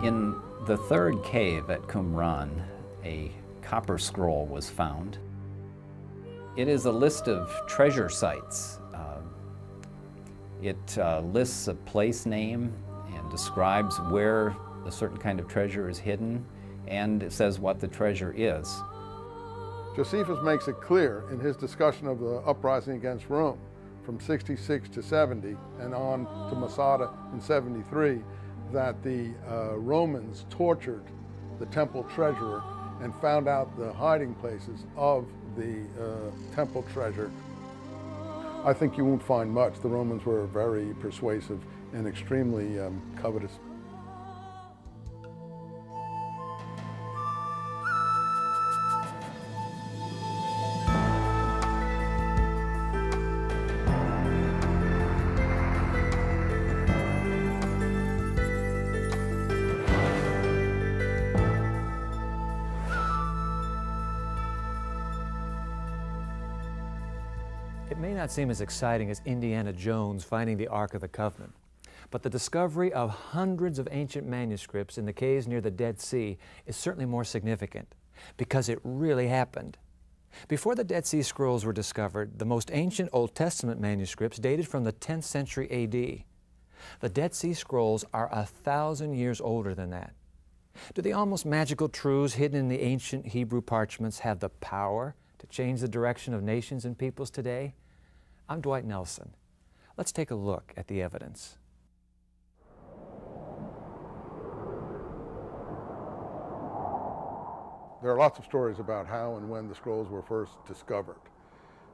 In the third cave at Qumran, a copper scroll was found. It is a list of treasure sites. It lists a place name and describes where a certain kind of treasure is hidden, and it says what the treasure is. Josephus makes it clear in his discussion of the uprising against Rome from 66 to 70 and on to Masada in 73 that the Romans tortured the temple treasurer and found out the hiding places of the temple treasure. I think you won't find much. The Romans were very persuasive and extremely covetous. It may not seem as exciting as Indiana Jones finding the Ark of the Covenant, but the discovery of hundreds of ancient manuscripts in the caves near the Dead Sea is certainly more significant, because it really happened. Before the Dead Sea Scrolls were discovered, the most ancient Old Testament manuscripts dated from the 10th century A.D. The Dead Sea Scrolls are 1,000 years older than that. Do the almost magical truths hidden in the ancient Hebrew parchments have the power to change the direction of nations and peoples today? I'm Dwight Nelson. Let's take a look at the evidence. There are lots of stories about how and when the scrolls were first discovered.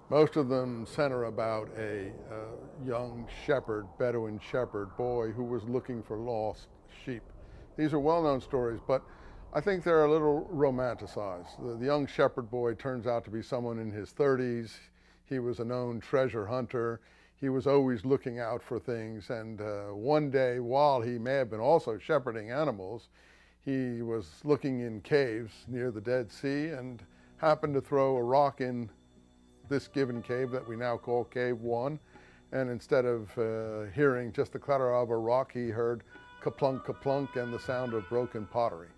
Most of them center about a young shepherd, Bedouin shepherd boy who was looking for lost sheep. These are well-known stories, but I think they're a little romanticized. The young shepherd boy turns out to be someone in his 30s. He was a known treasure hunter. He was always looking out for things, and one day, while he may have been also shepherding animals, he was looking in caves near the Dead Sea and happened to throw a rock in this given cave that we now call Cave 1, and instead of hearing just the clatter of a rock, he heard kaplunk, kaplunk, and the sound of broken pottery.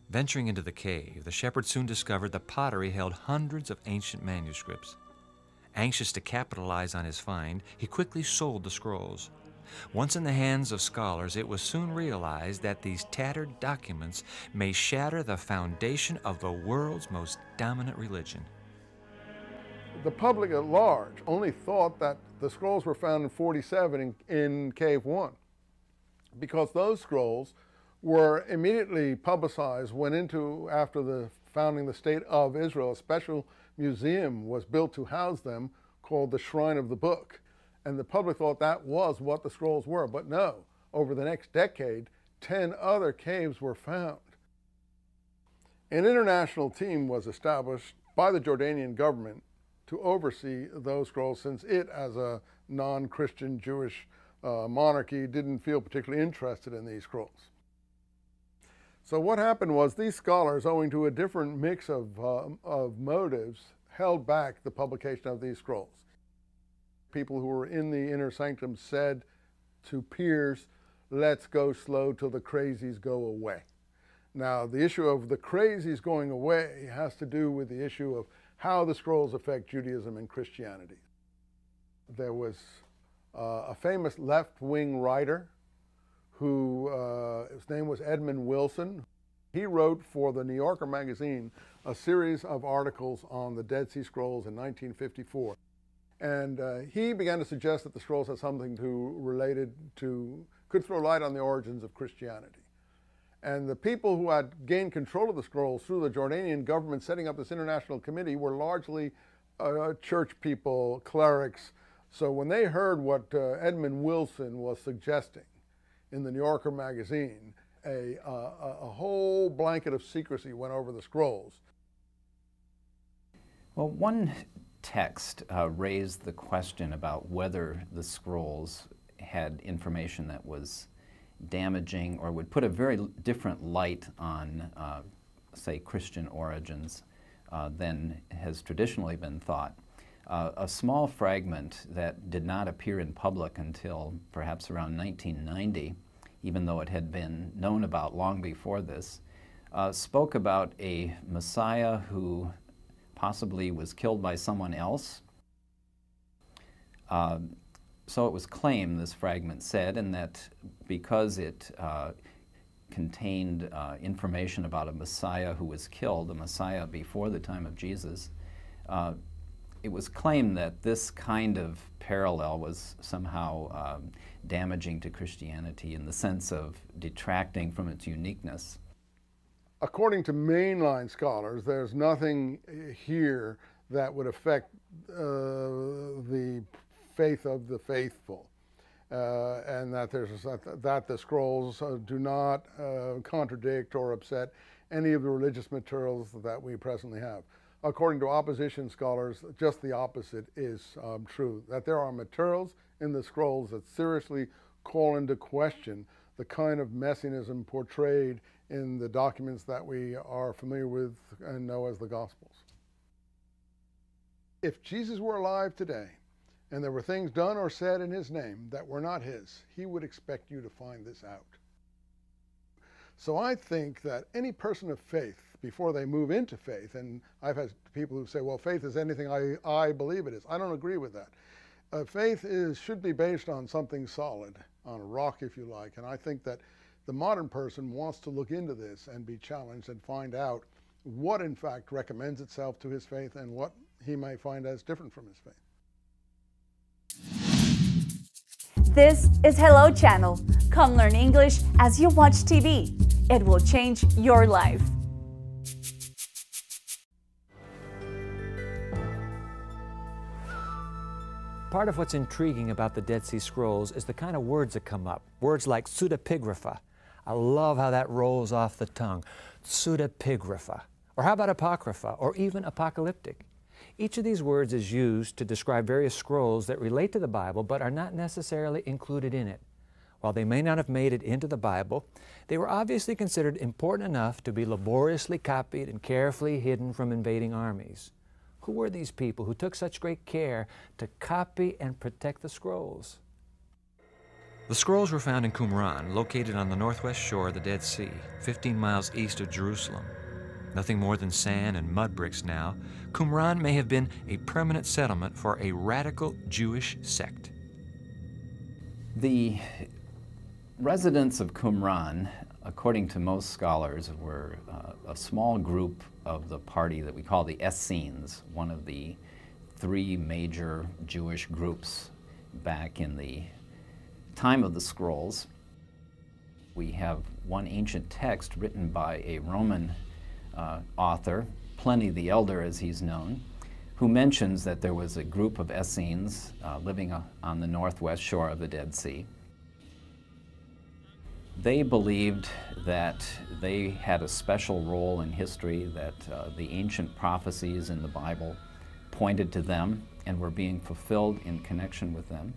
Venturing into the cave, the shepherd soon discovered the pottery held hundreds of ancient manuscripts. Anxious to capitalize on his find, he quickly sold the scrolls. Once in the hands of scholars, it was soon realized that these tattered documents may shatter the foundation of the world's most dominant religion. The public at large only thought that the scrolls were found in 47 in Cave 1, because those scrolls were immediately publicized, went into, after the founding the State of Israel, a special museum was built to house them called the Shrine of the Book. And the public thought that was what the scrolls were. But no, over the next decade, 10 other caves were found. An international team was established by the Jordanian government to oversee those scrolls, since it, as a non-Christian Jewish monarchy, didn't feel particularly interested in these scrolls. So what happened was these scholars, owing to a different mix of motives, held back the publication of these scrolls. People who were in the inner sanctum said to peers, "Let's go slow till the crazies go away." Now, the issue of the crazies going away has to do with the issue of how the scrolls affect Judaism and Christianity. There was a famous left-wing writer who, his name was Edmund Wilson. He wrote for the New Yorker magazine a series of articles on the Dead Sea Scrolls in 1954. And he began to suggest that the scrolls had something could throw light on the origins of Christianity. And the people who had gained control of the scrolls through the Jordanian government setting up this international committee were largely church people, clerics. So when they heard what Edmund Wilson was suggesting in the New Yorker magazine, a whole blanket of secrecy went over the scrolls. Well, one text raised the question about whether the scrolls had information that was damaging or would put a very different light on, say, Christian origins than has traditionally been thought. A small fragment that did not appear in public until perhaps around 1990 even though it had been known about long before this, spoke about a Messiah who possibly was killed by someone else. So it was claimed, this fragment said, and that because it contained information about a Messiah who was killed, a Messiah before the time of Jesus, it was claimed that this kind of parallel was somehow damaging to Christianity in the sense of detracting from its uniqueness. According to mainline scholars, there's nothing here that would affect the faith of the faithful, and that the scrolls do not contradict or upset any of the religious materials that we presently have. According to opposition scholars, just the opposite is true, that there are materials in the scrolls that seriously call into question the kind of messianism portrayed in the documents that we are familiar with and know as the Gospels. If Jesus were alive today, and there were things done or said in his name that were not his, he would expect you to find this out. So I think that any person of faith, before they move into faith, and I've had people who say, well, faith is anything I believe it is. I don't agree with that. Faith should be based on something solid, on a rock if you like, and I think that the modern person wants to look into this and be challenged and find out what in fact recommends itself to his faith and what he may find as different from his faith. This is Hello Channel. Come learn English as you watch TV. It will change your life. Part of what's intriguing about the Dead Sea Scrolls is the kind of words that come up. Words like pseudepigrapha. I love how that rolls off the tongue. Pseudepigrapha. Or how about apocrypha, or even apocalyptic? Each of these words is used to describe various scrolls that relate to the Bible but are not necessarily included in it. While they may not have made it into the Bible, they were obviously considered important enough to be laboriously copied and carefully hidden from invading armies. Who were these people who took such great care to copy and protect the scrolls? The scrolls were found in Qumran, located on the northwest shore of the Dead Sea, 15 miles east of Jerusalem. Nothing more than sand and mud bricks now, Qumran may have been a permanent settlement for a radical Jewish sect. The residents of Qumran, according to most scholars, were a small group of the party that we call the Essenes, one of the three major Jewish groups back in the time of the scrolls. We have one ancient text written by a Roman author, Pliny the Elder as he's known, who mentions that there was a group of Essenes living on the northwest shore of the Dead Sea. They believed that they had a special role in history, that the ancient prophecies in the Bible pointed to them and were being fulfilled in connection with them.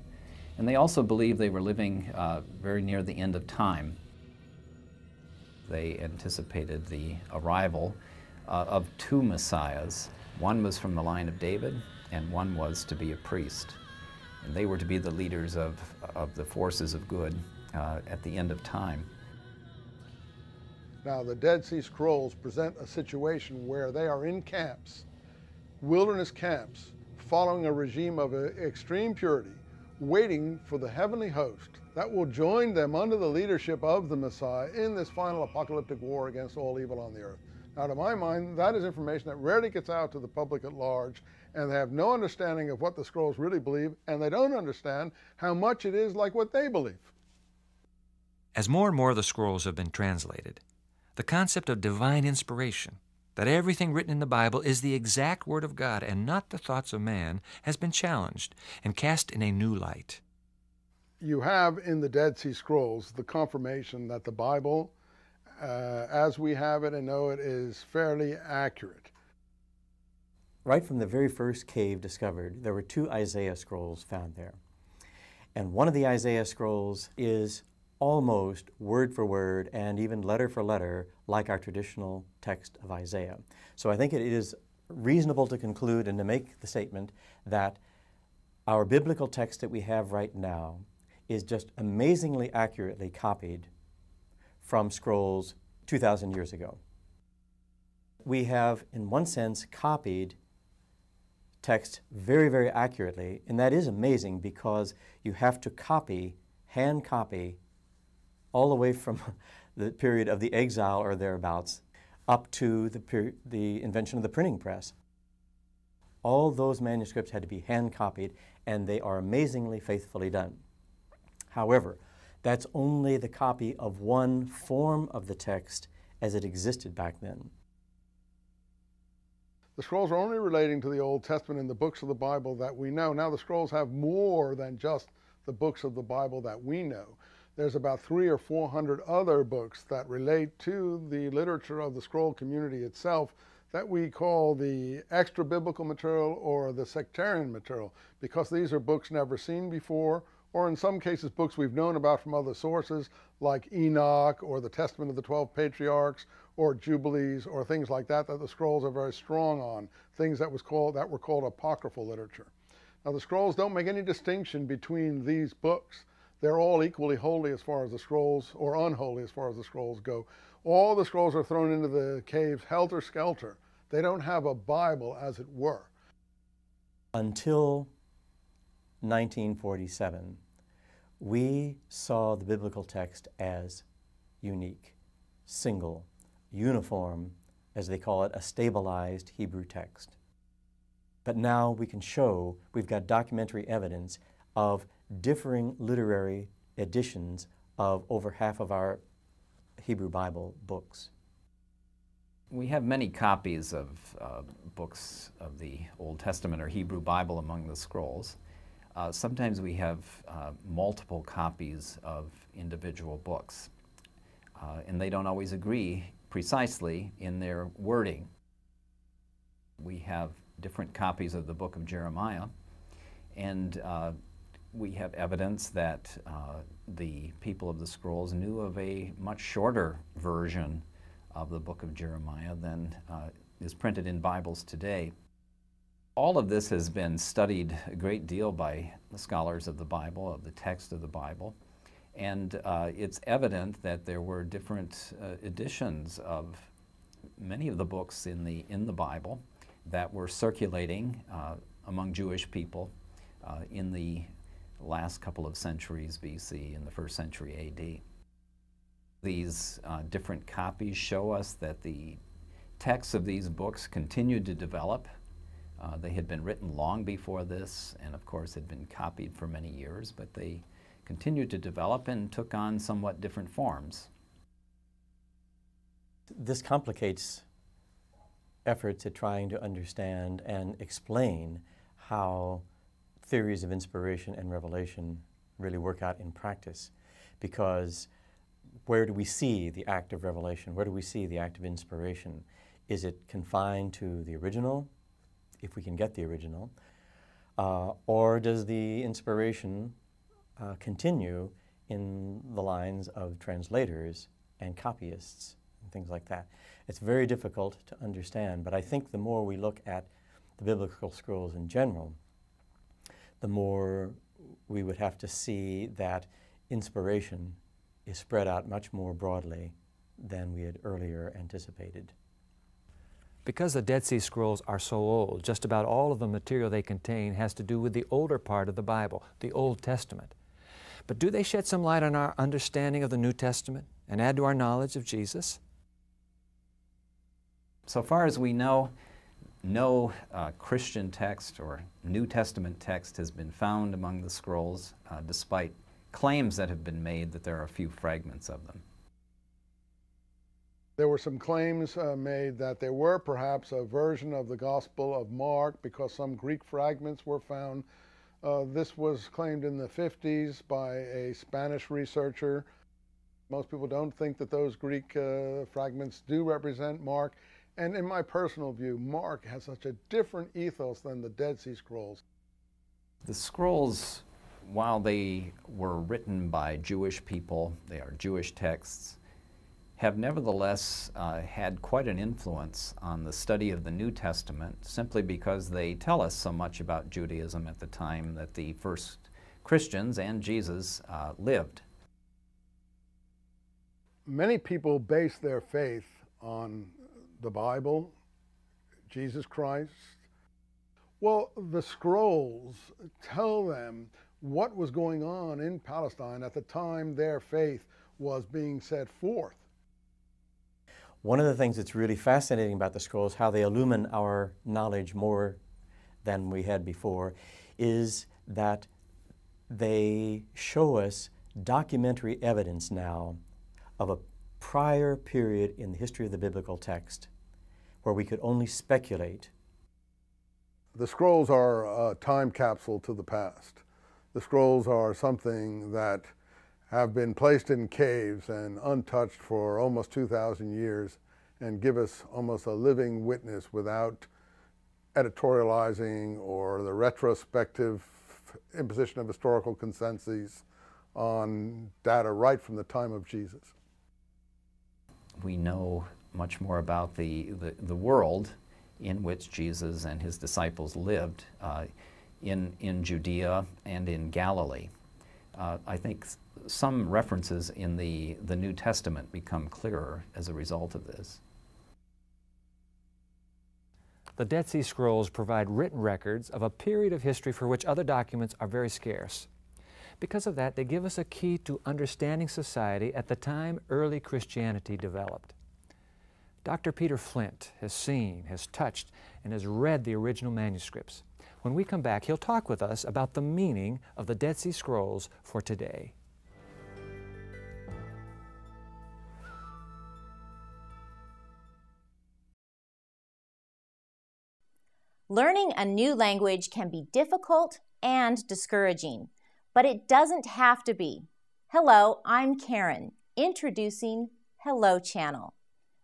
And they also believed they were living very near the end of time. They anticipated the arrival of two messiahs. One was from the line of David, and one was to be a priest. And they were to be the leaders of the forces of good at the end of time. Now, the Dead Sea Scrolls present a situation where they are in camps, wilderness camps, following a regime of extreme purity, waiting for the heavenly host that will join them under the leadership of the Messiah in this final apocalyptic war against all evil on the earth. Now, to my mind, that is information that rarely gets out to the public at large, and they have no understanding of what the scrolls really believe, and they don't understand how much it is like what they believe. As more and more of the scrolls have been translated, the concept of divine inspiration, that everything written in the Bible is the exact Word of God and not the thoughts of man, has been challenged and cast in a new light. You have in the Dead Sea Scrolls the confirmation that the Bible, as we have it and know it, is fairly accurate. Right from the very first cave discovered, there were 2 Isaiah scrolls found there. And one of the Isaiah scrolls is almost word for word and even letter for letter like our traditional text of Isaiah. So I think it is reasonable to conclude and to make the statement that our biblical text that we have right now is just amazingly accurately copied from scrolls 2,000 years ago. We have, in one sense, copied text very, very accurately, and that is amazing because you have to copy, hand copy, all the way from the period of the exile or thereabouts up to the invention of the printing press. All those manuscripts had to be hand copied, and they are amazingly faithfully done. However, that's only the copy of one form of the text as it existed back then. The scrolls are only relating to the Old Testament and the books of the Bible that we know. Now the scrolls have more than just the books of the Bible that we know. There's about 300 or 400 other books that relate to the literature of the scroll community itself that we call the extra biblical material or the sectarian material, because these are books never seen before, or in some cases books we've known about from other sources like Enoch or the Testament of the 12 Patriarchs or Jubilees or things like that that the scrolls are very strong on, things that were called apocryphal literature. Now the scrolls don't make any distinction between these books. They're all equally holy as far as the scrolls, or unholy as far as the scrolls go. All the scrolls are thrown into the caves helter-skelter. They don't have a Bible, as it were. Until 1947, we saw the biblical text as unique, single, uniform, as they call it, a stabilized Hebrew text. But now we can show we've got documentary evidence of differing literary editions of over half of our Hebrew Bible books. We have many copies of books of the Old Testament or Hebrew Bible among the scrolls. Sometimes we have multiple copies of individual books, and they don't always agree precisely in their wording. We have different copies of the book of Jeremiah, and we have evidence that the people of the scrolls knew of a much shorter version of the book of Jeremiah than is printed in Bibles today. All of this has been studied a great deal by the scholars of the Bible, of the text of the Bible, and it's evident that there were different editions of many of the books in the Bible that were circulating among Jewish people in the last couple of centuries BC, in the 1st century AD. These different copies show us that the texts of these books continued to develop. They had been written long before this, and of course had been copied for many years, but they continued to develop and took on somewhat different forms. This complicates efforts at trying to understand and explain how theories of inspiration and revelation really work out in practice, because where do we see the act of revelation? Where do we see the act of inspiration? Is it confined to the original, if we can get the original, or does the inspiration continue in the lines of translators and copyists and things like that? It's very difficult to understand, but I think the more we look at the biblical scrolls in general, the more we would have to see that inspiration is spread out much more broadly than we had earlier anticipated. Because the Dead Sea Scrolls are so old, just about all of the material they contain has to do with the older part of the Bible, the Old Testament. But do they shed some light on our understanding of the New Testament and add to our knowledge of Jesus? So far as we know, no Christian text or New Testament text has been found among the scrolls, despite claims that have been made that there are a few fragments of them. There were some claims made that there were perhaps a version of the Gospel of Mark because some Greek fragments were found. This was claimed in the 50s by a Spanish researcher. Most people don't think that those Greek fragments do represent Mark. And in my personal view, Mark has such a different ethos than the Dead Sea Scrolls. The scrolls, while they were written by Jewish people, they are Jewish texts, have nevertheless had quite an influence on the study of the New Testament, simply because they tell us so much about Judaism at the time that the first Christians and Jesus lived. Many people base their faith on the Bible, Jesus Christ. Well, the scrolls tell them what was going on in Palestine at the time their faith was being set forth. One of the things that's really fascinating about the scrolls, how they illumine our knowledge more than we had before, is that they show us documentary evidence now of a prior period in the history of the biblical text where we could only speculate. The scrolls are a time capsule to the past. The scrolls are something that have been placed in caves and untouched for almost 2,000 years and give us almost a living witness without editorializing or the retrospective imposition of historical consensus on data right from the time of Jesus. We know much more about the world in which Jesus and his disciples lived in Judea and in Galilee. I think some references in the New Testament become clearer as a result of this. The Dead Sea Scrolls provide written records of a period of history for which other documents are very scarce. Because of that, they give us a key to understanding society at the time early Christianity developed. Dr. Peter Flint has seen, has touched, and has read the original manuscripts. When we come back, he'll talk with us about the meaning of the Dead Sea Scrolls for today. Learning a new language can be difficult and discouraging, but it doesn't have to be. Hello, I'm Karen, introducing Hello Channel,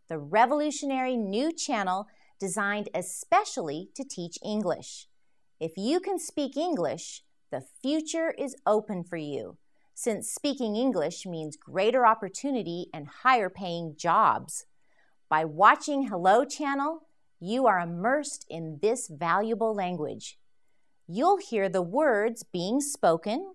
the revolutionary new channel designed especially to teach English. If you can speak English, the future is open for you, since speaking English means greater opportunity and higher paying jobs. By watching Hello Channel, you are immersed in this valuable language. You'll hear the words being spoken.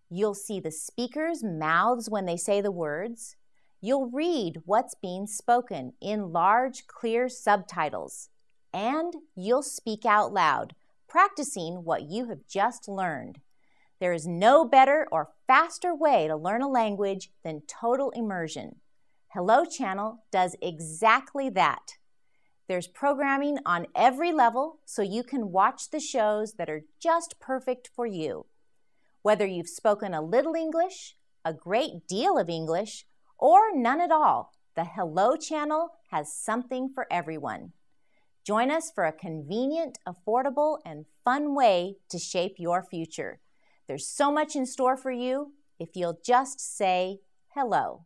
You'll see the speakers' mouths when they say the words. You'll read what's being spoken in large, clear subtitles. And you'll speak out loud, practicing what you have just learned. There is no better or faster way to learn a language than total immersion. Hello Channel does exactly that. There's programming on every level so you can watch the shows that are just perfect for you. Whether you've spoken a little English, a great deal of English, or none at all, the Hello Channel has something for everyone. Join us for a convenient, affordable, and fun way to shape your future. There's so much in store for you if you'll just say hello.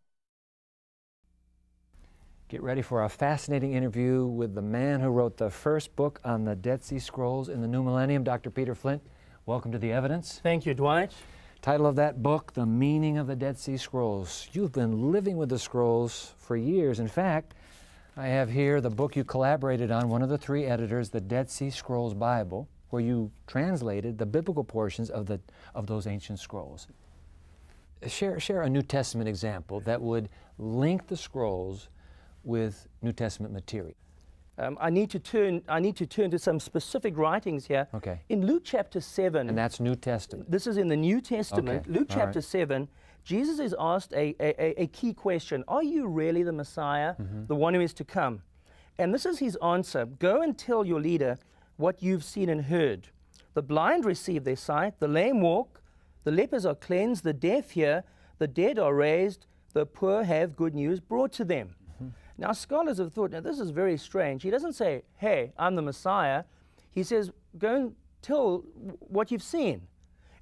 Get ready for a fascinating interview with the man who wrote the first book on the Dead Sea Scrolls in the new millennium, Dr. Peter Flint. Welcome to The Evidence. Thank you, Dwight. Title of that book, The Meaning of the Dead Sea Scrolls. You've been living with the scrolls for years. In fact, I have here the book you collaborated on, one of the three editors, the Dead Sea Scrolls Bible, where you translated the biblical portions of those ancient scrolls. Share a New Testament example that would link the scrolls with New Testament material. I need to turn to some specific writings here. Okay. In Luke chapter 7. And that's New Testament. This is in the New Testament. Okay. Luke chapter 7, Jesus is asked a key question. Are you really the Messiah, the one who is to come? And this is his answer. Go and tell your leader what you've seen and heard. The blind receive their sight, the lame walk, the lepers are cleansed, the deaf hear, the dead are raised, the poor have good news brought to them. Now, scholars have thought, now this is very strange. He doesn't say, hey, I'm the Messiah. He says, go and tell what you've seen.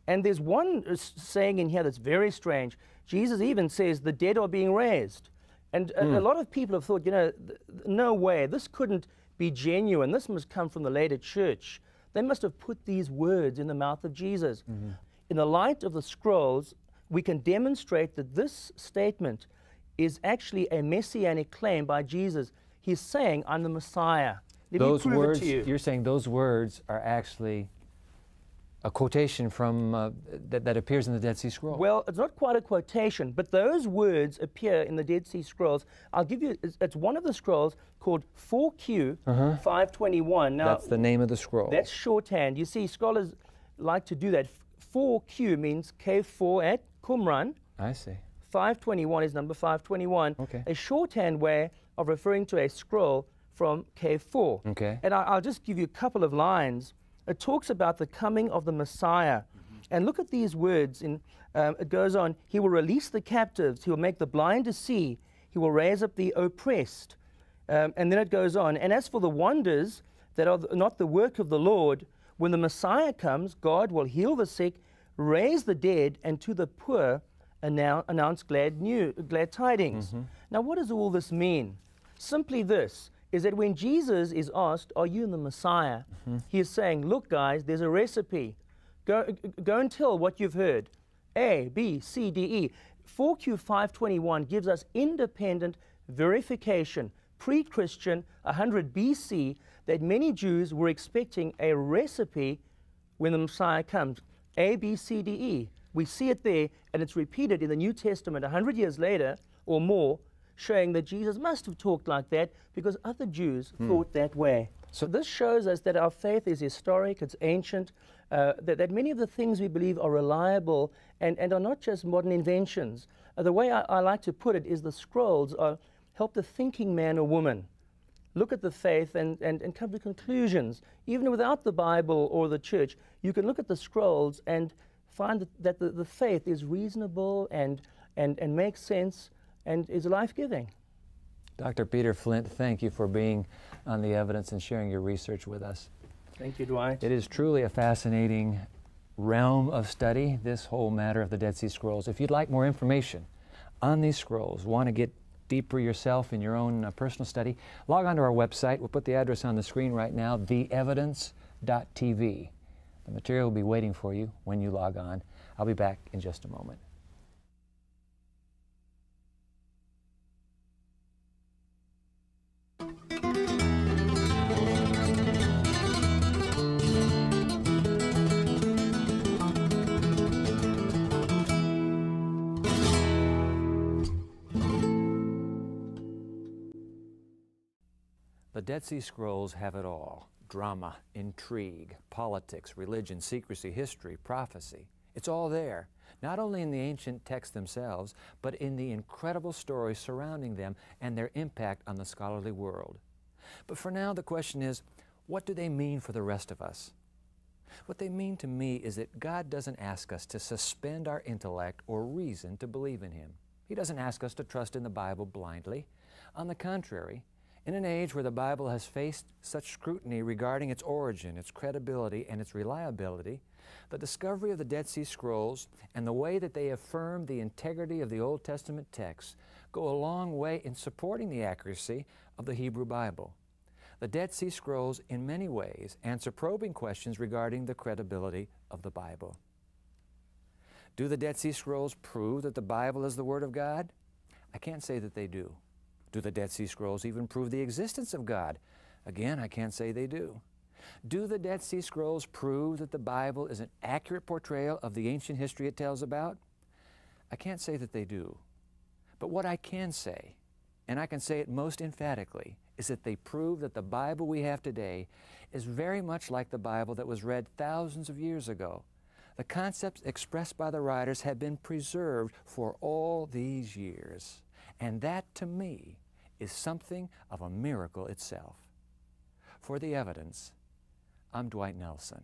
And there's one saying in here that's very strange. Jesus even says the dead are being raised. And a lot of people have thought, you know, no way, this couldn't be genuine. This must come from the later church. They must have put these words in the mouth of Jesus. In the light of the scrolls, we can demonstrate that this statement is actually a messianic claim by Jesus. He's saying, I'm the Messiah. Let me prove it to you. You're saying those words are actually a quotation from that appears in the Dead Sea Scrolls. Well, it's not quite a quotation, but those words appear in the Dead Sea Scrolls. I'll give you, it's one of the scrolls called 4Q 521. Now, that's the name of the scroll. That's shorthand. You see, scholars like to do that. 4Q means K4 at Qumran. I see. 521 is number 521. Okay. A shorthand way of referring to a scroll from K4. Okay. And I'll just give you a couple of lines. It talks about the coming of the Messiah. And look at these words. It goes on, he will release the captives, he will make the blind to see, he will raise up the oppressed. And then it goes on, and as for the wonders that are not the work of the Lord, when the Messiah comes, God will heal the sick, raise the dead, and to the poor announce glad tidings. Now, what does all this mean? Simply this, is that when Jesus is asked, are you the Messiah? He is saying, look guys, there's a recipe. Go and tell what you've heard. A, B, C, D, E. 4Q 521 gives us independent verification, pre-Christian, 100 BC, that many Jews were expecting a recipe when the Messiah comes. A, B, C, D, E. We see it there, and it's repeated in the New Testament 100 years later or more, showing that Jesus must have talked like that because other Jews thought that way. So this shows us that our faith is historic, it's ancient, that many of the things we believe are reliable and are not just modern inventions. The way I like to put it is the scrolls help the thinking man or woman look at the faith and come to conclusions. Even without the Bible or the church, you can look at the scrolls and find that the faith is reasonable and makes sense and is life-giving. Dr. Peter Flint, thank you for being on The Evidence and sharing your research with us. Thank you, Dwight. It is truly a fascinating realm of study, this whole matter of the Dead Sea Scrolls. If you'd like more information on these scrolls, want to get deeper yourself in your own personal study, log on to our website. We'll put the address on the screen right now, theevidence.tv. The material will be waiting for you when you log on. I'll be back in just a moment. The Dead Sea Scrolls have it all: drama, intrigue, politics, religion, secrecy, history, prophecy. It's all there, not only in the ancient texts themselves, but in the incredible stories surrounding them and their impact on the scholarly world. But for now, the question is, what do they mean for the rest of us? What they mean to me is that God doesn't ask us to suspend our intellect or reason to believe in Him. He doesn't ask us to trust in the Bible blindly. On the contrary, in an age where the Bible has faced such scrutiny regarding its origin, its credibility, and its reliability, the discovery of the Dead Sea Scrolls and the way that they affirm the integrity of the Old Testament texts go a long way in supporting the accuracy of the Hebrew Bible. The Dead Sea Scrolls, in many ways, answer probing questions regarding the credibility of the Bible. Do the Dead Sea Scrolls prove that the Bible is the Word of God? I can't say that they do. Do the Dead Sea Scrolls even prove the existence of God? Again, I can't say they do. Do the Dead Sea Scrolls prove that the Bible is an accurate portrayal of the ancient history it tells about? I can't say that they do. But what I can say, and I can say it most emphatically, is that they prove that the Bible we have today is very much like the Bible that was read thousands of years ago. The concepts expressed by the writers have been preserved for all these years. And that, to me, is something of a miracle itself. For The Evidence, I'm Dwight Nelson.